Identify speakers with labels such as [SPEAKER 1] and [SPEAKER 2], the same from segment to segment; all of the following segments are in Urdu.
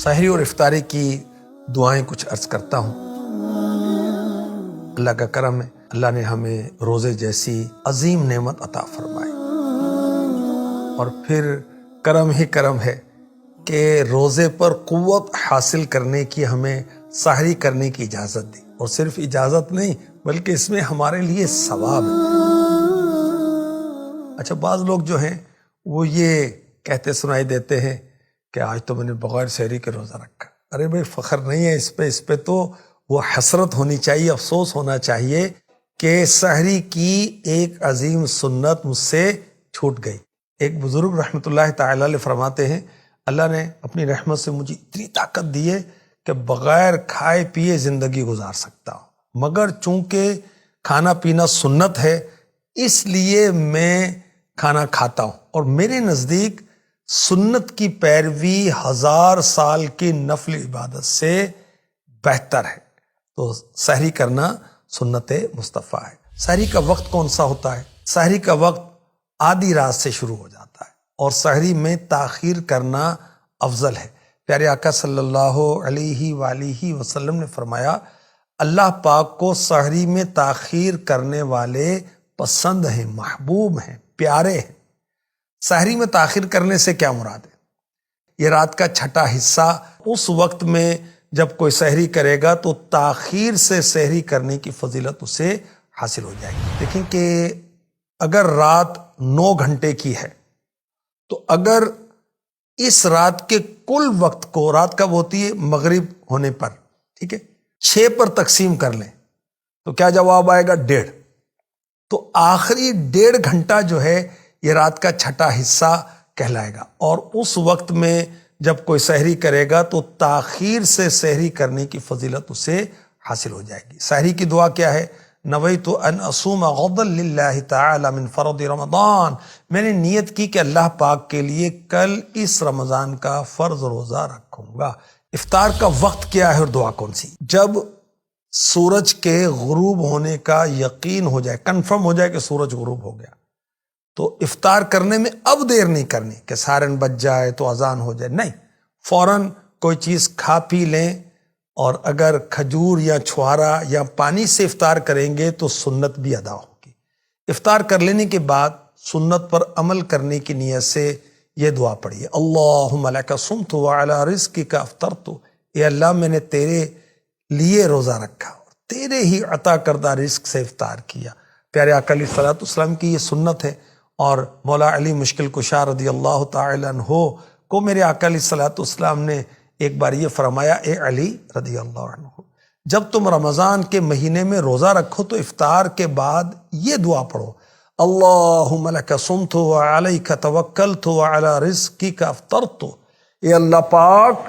[SPEAKER 1] سحری اور افطاری کی دعائیں کچھ عرض کرتا ہوں۔ اللہ کا کرم ہے، اللہ نے ہمیں روزے جیسی عظیم نعمت عطا فرمائی، اور پھر کرم ہی کرم ہے کہ روزے پر قوت حاصل کرنے کی ہمیں سحری کرنے کی اجازت دی، اور صرف اجازت نہیں بلکہ اس میں ہمارے لیے ثواب ہے۔ اچھا، بعض لوگ جو ہیں وہ یہ کہتے سنائی دیتے ہیں کہ آج تو میں نے بغیر سحری کے روزہ رکھا۔ ارے بھائی، فخر نہیں ہے اس پہ تو وہ حسرت ہونی چاہیے، افسوس ہونا چاہیے کہ سحری کی ایک عظیم سنت مجھ سے چھوٹ گئی۔ ایک بزرگ رحمۃ اللہ تعالی علیہ فرماتے ہیں، اللہ نے اپنی رحمت سے مجھے اتنی طاقت دی ہے کہ بغیر کھائے پیے زندگی گزار سکتا ہوں، مگر چونکہ کھانا پینا سنت ہے اس لیے میں کھانا کھاتا ہوں، اور میرے نزدیک سنت کی پیروی 1000 سال کی نفل عبادت سے بہتر ہے۔ تو سحری کرنا سنت مصطفیٰ ہے۔ سحری کا وقت کون سا ہوتا ہے؟ سحری کا وقت آدھی رات سے شروع ہو جاتا ہے، اور سحری میں تاخیر کرنا افضل ہے۔ پیارے آقا صلی اللہ علیہ وآلہ وسلم نے فرمایا، اللہ پاک کو سحری میں تاخیر کرنے والے پسند ہیں، محبوب ہیں، پیارے ہیں۔ سحری میں تاخیر کرنے سے کیا مراد ہے؟ یہ رات کا چھٹا حصہ، اس وقت میں جب کوئی سحری کرے گا تو تاخیر سے سحری کرنے کی فضیلت اسے حاصل ہو جائے گی۔ دیکھیں کہ اگر رات 9 گھنٹے کی ہے تو اگر اس رات کے کل وقت کو، رات کب ہوتی ہے؟ مغرب ہونے پر، ٹھیک ہے، 6 پر تقسیم کر لیں تو کیا جواب آئے گا؟ 1.5۔ تو آخری 1.5 گھنٹہ جو ہے یہ رات کا چھٹا حصہ کہلائے گا، اور اس وقت میں جب کوئی سحری کرے گا تو تاخیر سے سحری کرنے کی فضیلت اسے حاصل ہو جائے گی۔ سحری کی دعا کیا ہے؟ نویت ان اصوم غدا للہ تعالی من فرض رمضان، میں نے نیت کی کہ اللہ پاک کے لیے کل اس رمضان کا فرض روزہ رکھوں گا۔ افطار کا وقت کیا ہے اور دعا کون سی؟ جب سورج کے غروب ہونے کا یقین ہو جائے، کنفرم ہو جائے کہ سورج غروب ہو گیا، تو افطار کرنے میں اب دیر نہیں کرنی کہ سائرن بج جائے تو اذان ہو جائے، نہیں، فوراً کوئی چیز کھا پی لیں، اور اگر کھجور یا چھوارا یا پانی سے افطار کریں گے تو سنت بھی ادا ہوگی۔ افطار کر لینے کے بعد سنت پر عمل کرنے کی نیت سے یہ دعا پڑھیے، اللہم لک صمت وعلی رزقک افطرت، اے اللہ میں نے تیرے لیے روزہ رکھا اور تیرے ہی عطا کردہ رزق سے افطار کیا۔ پیارے آقا علیہ الصلوۃ والسلام کی یہ سنت ہے، اور مولا علی مشکل کشا رضی اللہ تعالی عنہ کو میرے آقا علیہ الصلوۃ والسلام نے ایک بار یہ فرمایا، اے علی رضی اللہ عنہ، جب تم رمضان کے مہینے میں روزہ رکھو تو افطار کے بعد یہ دعا پڑھو، اللہم لک صمت وعلیک توکلت وعلی رزقک افطرت، اے اللہ پاک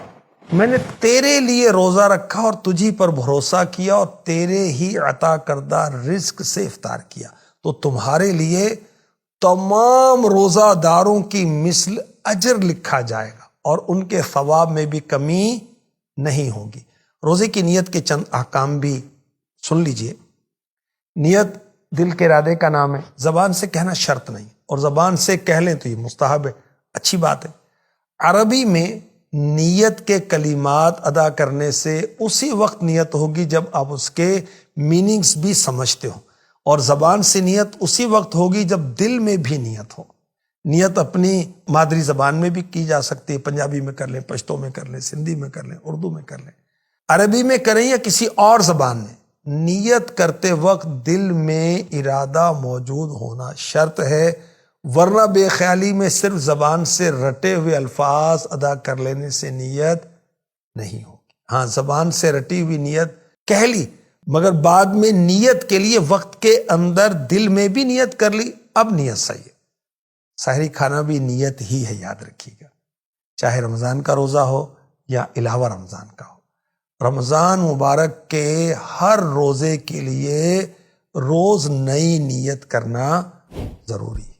[SPEAKER 1] میں نے تیرے لیے روزہ رکھا اور تجھی پر بھروسہ کیا اور تیرے ہی عطا کردہ رزق سے افطار کیا، تو تمہارے لیے تمام روزہ داروں کی مثل اجر لکھا جائے گا اور ان کے ثواب میں بھی کمی نہیں ہوگی۔ روزے کی نیت کے چند احکام بھی سن لیجئے۔ نیت دل کے ارادے کا نام ہے، زبان سے کہنا شرط نہیں، اور زبان سے کہہ لیں تو یہ مستحب ہے، اچھی بات ہے۔ عربی میں نیت کے کلمات ادا کرنے سے اسی وقت نیت ہوگی جب آپ اس کے میننگز بھی سمجھتے ہو، اور زبان سے نیت اسی وقت ہوگی جب دل میں بھی نیت ہو۔ نیت اپنی مادری زبان میں بھی کی جا سکتی ہے، پنجابی میں کر لیں، پشتو میں کر لیں، سندھی میں کر لیں، اردو میں کر لیں، عربی میں کریں یا کسی اور زبان میں۔ نیت کرتے وقت دل میں ارادہ موجود ہونا شرط ہے، ورنہ بے خیالی میں صرف زبان سے رٹے ہوئے الفاظ ادا کر لینے سے نیت نہیں ہوگی۔ ہاں، زبان سے رٹی ہوئی نیت کہہ لی، مگر بعد میں نیت کے لیے وقت کے اندر دل میں بھی نیت کر لی، اب نیت صحیح ہے۔ سحری کھانا بھی نیت ہی ہے، یاد رکھیے گا، چاہے رمضان کا روزہ ہو یا علاوہ رمضان کا ہو۔ رمضان مبارک کے ہر روزے کے لیے روز نئی نیت کرنا ضروری ہے۔